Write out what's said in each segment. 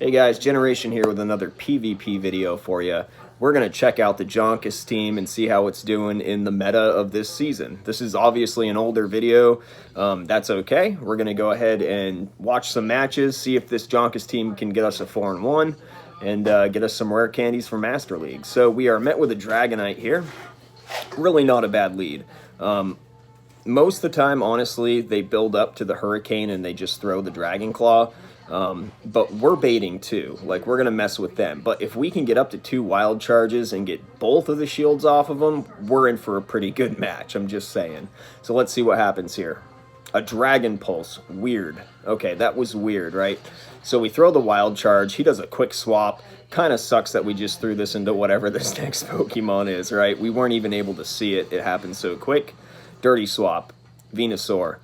Hey guys, Generation here with another PvP video for you. We're going to check out the JONKUS team and see how it's doing in the meta of this season. This is obviously an older video. That's okay. We're going to go ahead and watch some matches, see if this JONKUS team can get us a 4-1 and get us some rare candies for Master League. So we are met with a Dragonite here. Really not a bad lead. Most of the time, honestly, they build up to the Hurricane and they just throw the Dragon Claw. But we're baiting too. Like, we're going to mess with them. But if we can get up to 2 wild charges and get both of the shields off of them, we're in for a pretty good match. I'm just saying. So let's see what happens here. A Dragon Pulse. Weird. Okay, that was weird, right? So we throw the wild charge. He does a quick swap. Kind of sucks that we just threw this into whatever this next Pokemon is, right? We weren't even able to see it. It happened so quick. Dirty Swap. Venusaur.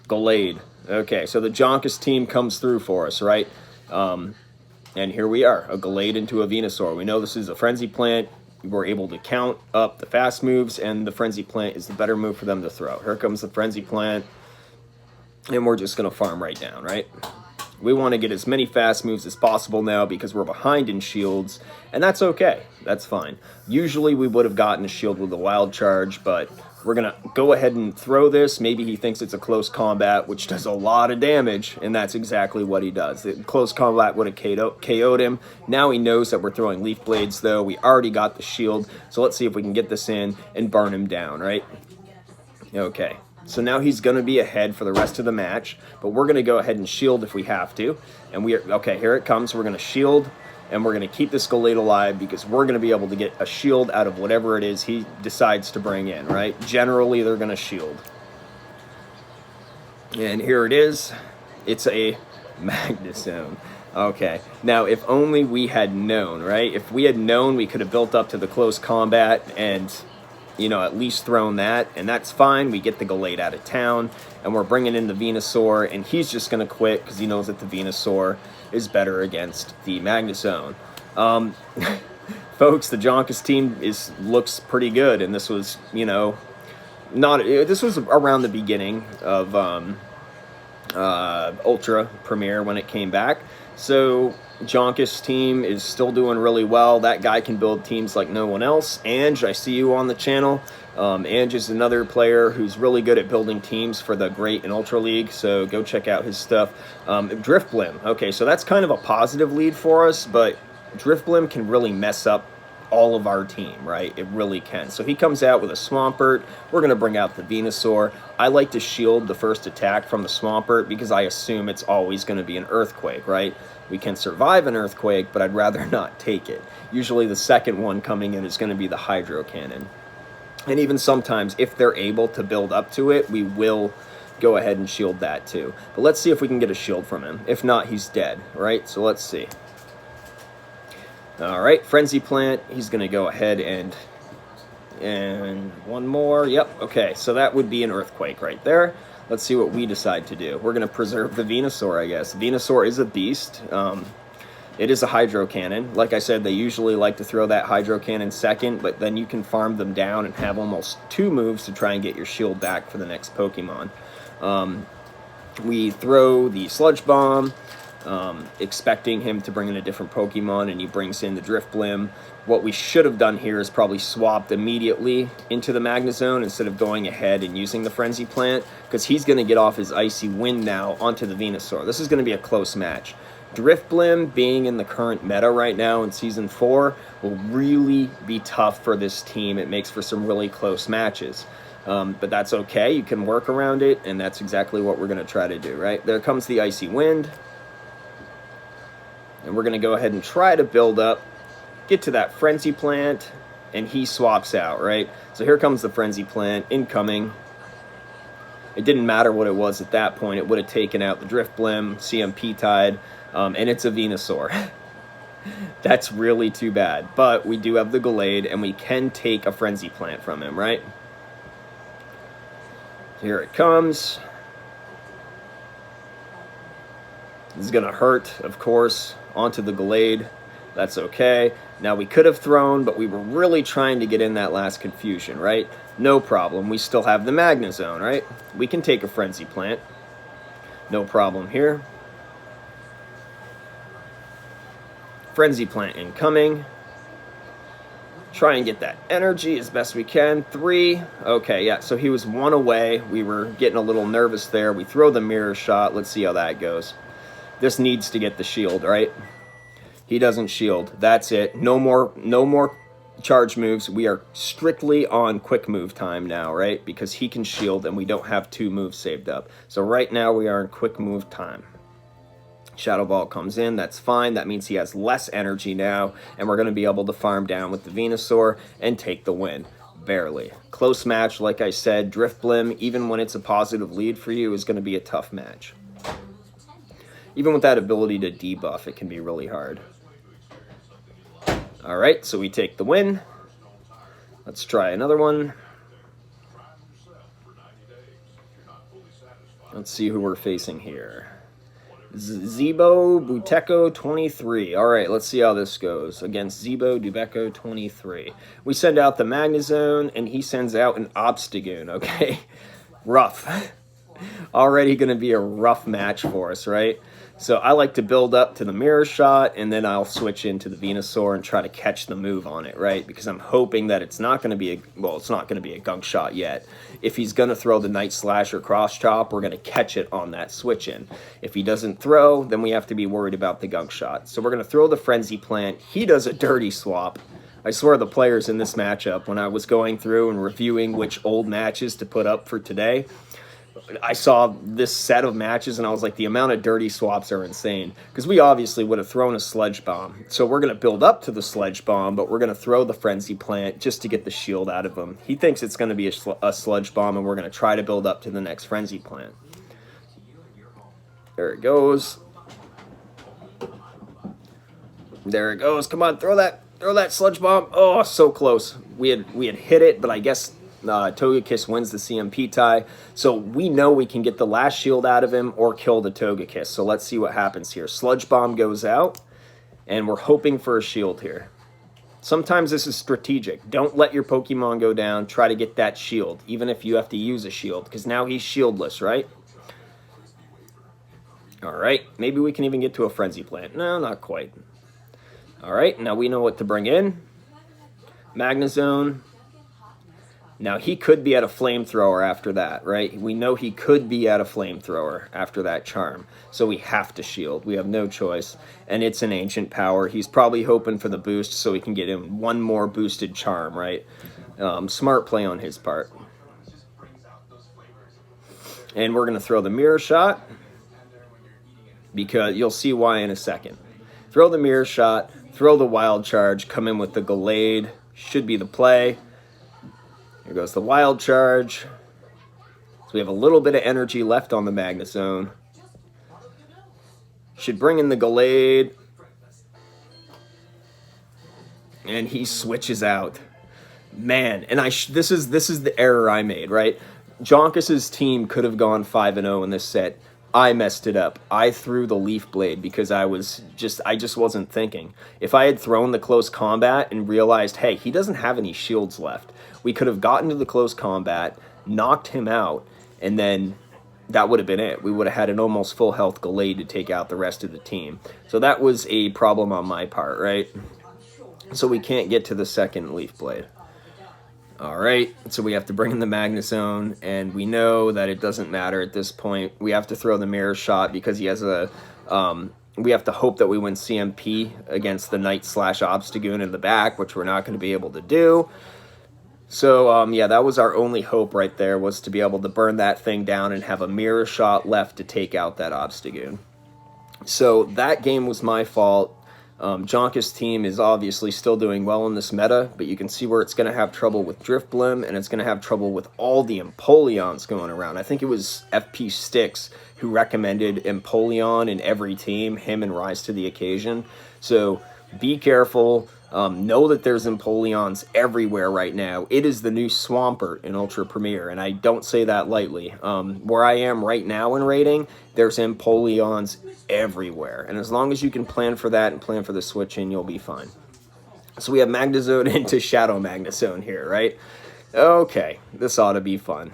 Gallade. Okay, so the JONKUS team comes through for us, right? And here we are, a Gallade into a Venusaur. We know this is a Frenzy Plant. We're able to count up the fast moves, and the Frenzy Plant is the better move for them to throw. Here comes the Frenzy Plant, and we're just going to farm right down, right? We want to get as many fast moves as possible now because we're behind in shields, and that's okay. That's fine. Usually we would have gotten a shield with a wild charge, but we're going to go ahead and throw this. Maybe he thinks it's a close combat, which does a lot of damage, and that's exactly what he does. The close combat would have KO'd him. Now he knows that we're throwing Leaf Blades, though. We already got the shield, so let's see if we can get this in and burn him down, right? Okay. So now he's going to be ahead for the rest of the match, but we're going to go ahead and shield if we have to. And we are, okay, here it comes. We're going to shield, and we're going to keep this Gallade alive because we're going to be able to get a shield out of whatever it is he decides to bring in, right? Generally, they're going to shield. And here it is. It's a MAGNEZONE. Okay, now if only we had known, right? If we had known, we could have built up to the close combat and, you know, at least thrown that, and that's fine. We get the Gallade out of town, and we're bringing in the Venusaur, and he's just going to quit because he knows that the Venusaur is better against the MAGNEZONE. Folks, the JONKUS team looks pretty good, and this was, you know, this was around the beginning of Ultra Premier when it came back. So JONKUS team is still doing really well. That guy can build teams like no one else. Ange, I see you on the channel. Ange is another player who's really good at building teams for the Great and Ultra League, so go check out his stuff. Drifblim, okay, so that's kind of a positive lead for us, but Drifblim can really mess up all of our team, right? It really can. So he comes out with a Swampert. We're going to bring out the Venusaur. I like to shield the first attack from the Swampert because I assume it's always going to be an Earthquake, right? We can survive an Earthquake, but I'd rather not take it. Usually the second one coming in is going to be the Hydro Cannon. And even sometimes, if they're able to build up to it, we will go ahead and shield that too. But let's see if we can get a shield from him. If not, he's dead, right? So let's see. All right, Frenzy Plant. He's going to go ahead and one more. Yep, okay, so that would be an Earthquake right there. Let's see what we decide to do. We're going to preserve the Venusaur, I guess. Venusaur is a beast. It is a Hydro Cannon. Like I said, they usually like to throw that Hydro Cannon second, but then you can farm them down and have almost 2 moves to try and get your shield back for the next Pokemon. We throw the Sludge Bomb, expecting him to bring in a different Pokemon, and he brings in the Drifblim. What we should have done here is probably swapped immediately into the MAGNEZONE instead of going ahead and using the Frenzy Plant, because he's going to get off his Icy Wind now onto the Venusaur. This is going to be a close match. Drifblim, being in the current meta right now in Season 4, will really be tough for this team. It makes for some really close matches. But that's okay. You can work around it, and that's exactly what we're going to try to do, right? There comes the Icy Wind. And we're going to go ahead and try to build up, get to that Frenzy Plant, and he swaps out, right? So here comes the Frenzy Plant, incoming. It didn't matter what it was at that point. It would have taken out the Drifblim, CMP Tide, and it's a Venusaur. That's really too bad. But we do have the Gallade, and we can take a Frenzy Plant from him, right? Here it comes. This is going to hurt, of course, onto the Gallade. That's okay. Now, we could have thrown, but we were really trying to get in that last confusion, right? No problem. We still have the MAGNEZONE, right? We can take a Frenzy Plant. No problem here. Frenzy Plant incoming. Try and get that energy as best we can. 3. Okay, yeah, so he was 1 away. We were getting a little nervous there. We throw the mirror shot. Let's see how that goes. This needs to get the shield, right? He doesn't shield. That's it. No more charge moves. We are strictly on quick move time now, right? Because he can shield and we don't have 2 moves saved up. So right now we are in quick move time. Shadow Ball comes in, that's fine. That means he has less energy now, and we're going to be able to farm down with the Venusaur and take the win. Barely. Close match, like I said. Drifblim, even when it's a positive lead for you, is going to be a tough match. Even with that ability to debuff, it can be really hard. Alright, so we take the win. Let's try another one. Let's see who we're facing here. Zebo Buteko 23. Alright, let's see how this goes. Against Zebo Dubeko 23. We send out the Magnezone, and he sends out an Obstagoon, okay? Rough. Already going to be a rough match for us, right? So I like to build up to the mirror shot, and then I'll switch into the Venusaur and try to catch the move on it, right? Because I'm hoping that it's not going to be it's not going to be a gunk shot yet. If he's going to throw the Night Slash or Cross Chop, we're going to catch it on that switch in. If he doesn't throw, then we have to be worried about the gunk shot. So we're going to throw the Frenzy Plant. He does a dirty swap. I swear the players in this matchup, when I was going through and reviewing which old matches to put up for today, I saw this set of matches and I was like, the amount of dirty swaps are insane. Because we obviously would have thrown a Sludge Bomb. So we're going to build up to the Sludge Bomb, but we're going to throw the Frenzy Plant just to get the shield out of him. He thinks it's going to be a Sludge Bomb, and we're going to try to build up to the next Frenzy Plant. There it goes. There it goes. Come on, throw that Sludge Bomb. Oh, so close. We had hit it, but I guess Togekiss wins the CMP tie, so we know we can get the last shield out of him or kill the Togekiss. So let's see what happens here. Sludge Bomb goes out, and we're hoping for a shield here. Sometimes this is strategic. Don't let your Pokemon go down. Try to get that shield, even if you have to use a shield, because now he's shieldless, right? Alright, maybe we can even get to a Frenzy Plant. No, not quite. Alright, now we know what to bring in. Magnezone. Now, he could be at a Flamethrower after that, right? We know he could be at a Flamethrower after that Charm. So we have to shield. We have no choice. And it's an Ancient Power. He's probably hoping for the boost so he can get him one more boosted Charm, right? Smart play on his part. And we're going to throw the Mirror Shot, because you'll see why in a second. Throw the Mirror Shot, throw the Wild Charge, come in with the Gallade. Should be the play. Here goes the Wild Charge. So we have a little bit of energy left on the Magnezone. Should bring in the Gallade. And he switches out. Man, and this is the error I made, right? Jonkus's team could have gone 5-0 in this set. I messed it up. I threw the Leaf Blade because I just wasn't thinking. If I had thrown the close combat and realized, hey, he doesn't have any shields left, we could have gotten to the close combat, knocked him out, and then that would have been it. We would have had an almost full health Gallade to take out the rest of the team. So that was a problem on my part, right? So we can't get to the second Leaf Blade. Alright, so we have to bring in the Magnezone, and we know that it doesn't matter at this point. We have to throw the Mirror Shot because he has a... we have to hope that we win CMP against the Night Slash Obstagoon in the back, which we're not going to be able to do. So, yeah, that was our only hope right there, was to be able to burn that thing down and have a Mirror Shot left to take out that Obstagoon. So that game was my fault. Jonkus' team is obviously still doing well in this meta, but you can see where it's going to have trouble with Drifblim, and it's going to have trouble with all the Empoleons going around. I think it was FP Sticks who recommended Empoleon in every team, him and Rise to the Occasion. So be careful. Know that there's Empoleons everywhere right now. It is the new Swampert in Ultra Premier, and I don't say that lightly. Where I am right now in rating, there's Empoleons everywhere. And as long as you can plan for that and plan for the switch in, you'll be fine. So we have Magnezone into Shadow Magnezone here, right? Okay, this ought to be fun.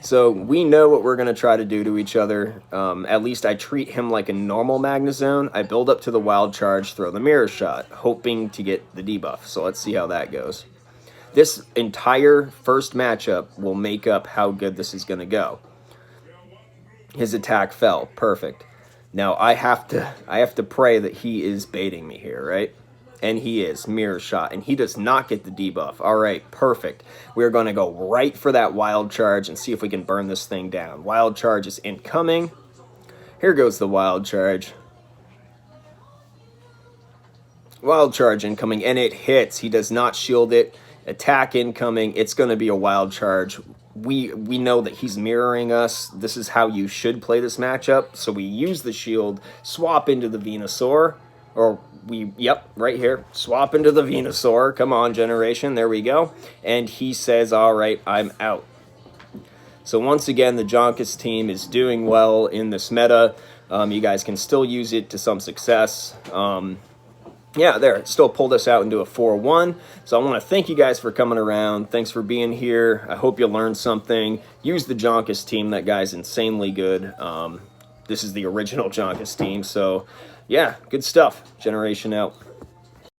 So we know what we're going to try to do to each other. At least I treat him like a normal Magnezone. I build up to the Wild Charge, throw the Mirror Shot, hoping to get the debuff. So let's see how that goes. This entire first matchup will make up how good this is going to go. His attack fell. Perfect. Now I have to pray that he is baiting me here, right? And he is. Mirror Shot. And he does not get the debuff. All right, perfect. We're going to go right for that Wild Charge and see if we can burn this thing down. Wild Charge is incoming. Here goes the Wild Charge. Wild Charge incoming, and it hits. He does not shield it. Attack incoming. It's going to be a Wild Charge. We know that he's mirroring us. This is how you should play this matchup. So we use the shield, swap into the Venusaur, or yep, right here, swap into the Venusaur. Come on, generation, there we go. And he says, all right, I'm out. So once again, the JONKUS team is doing well in this meta. You guys can still use it to some success. Yeah, there, it still pulled us out into a 4-1. So I want to thank you guys for coming around. Thanks for being here. I hope you learned something. Use the JONKUS team. That guy's insanely good. This is the original JONKUS team. So, yeah, good stuff. Generation out.